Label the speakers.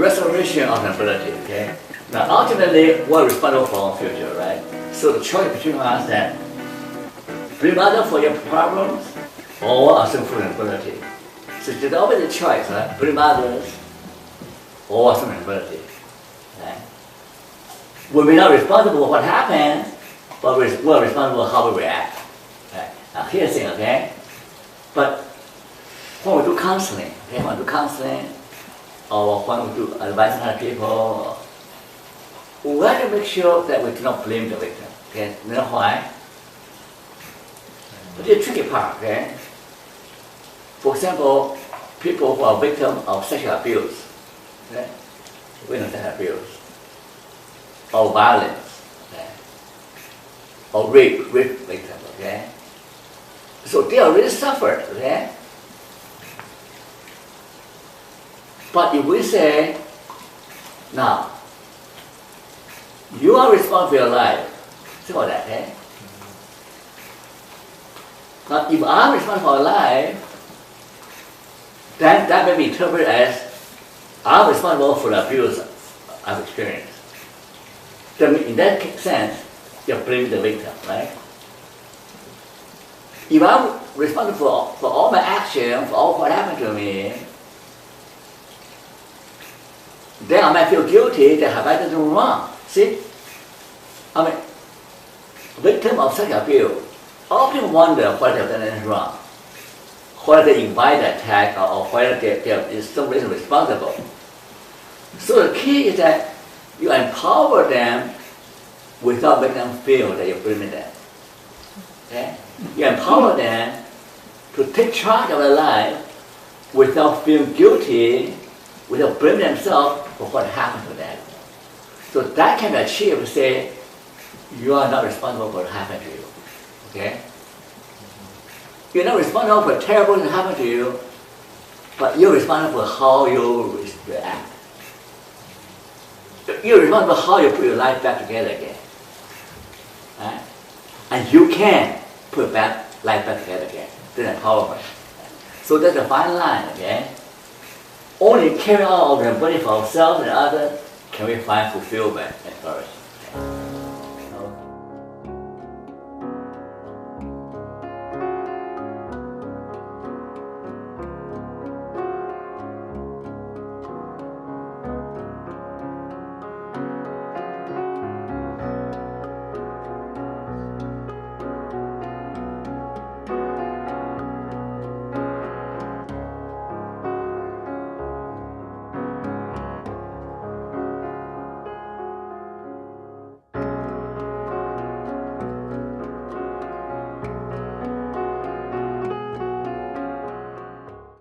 Speaker 1: restoration of ability, okay? Now, ultimately, we're responsible for our future, right? So the choice between us that blame others for your problems or assume full ability. So there's always a choice, right? Blame others or assume ability. Right? We're not responsible for what happened, but we're responsible for how we react. Right? Now, here's the thing, okay? But when we do counseling, okay, when we do counseling, or when we do advising other people, we have to make sure that we do not blame the victim. Okay, you know why? But the tricky part, okay? For example, people who are victims of sexual abuse, okay? Sexual abuse, or violence, okay? Or rape victims, okay? So they already suffered, okay? But if we say, now, you are responsible for your life, think about that, okay? Now, if I'm responsible for my life, then that may be interpreted as I'm responsible for the abuse I've experienced. Then in that sense, you're blaming the victim, right? If I'm responsible for all my actions, for all what happened to me, then I might feel guilty that have I done something wrong. See? I mean, victim of sexual abuse, often wonder whether they've done anything wrong, whether they invite the attack or whether there is some reason responsible. So the key is that you empower them without making them feel that you're blaming them. Okay? You empower them to take charge of their life without feeling guilty, without blaming themselves for what happened to them. So that can be achieved to say, you are not responsible for what happened to you. Okay? You're not responsible for terrible things that happened to you, but you're responsible for how you react. You're responsible for how you put your life back together again. Right? And you can put life back together again. That's empowerment. So that's the fine line, okay? Only carry out our ability for ourselves and others can we find fulfillment and flourishing.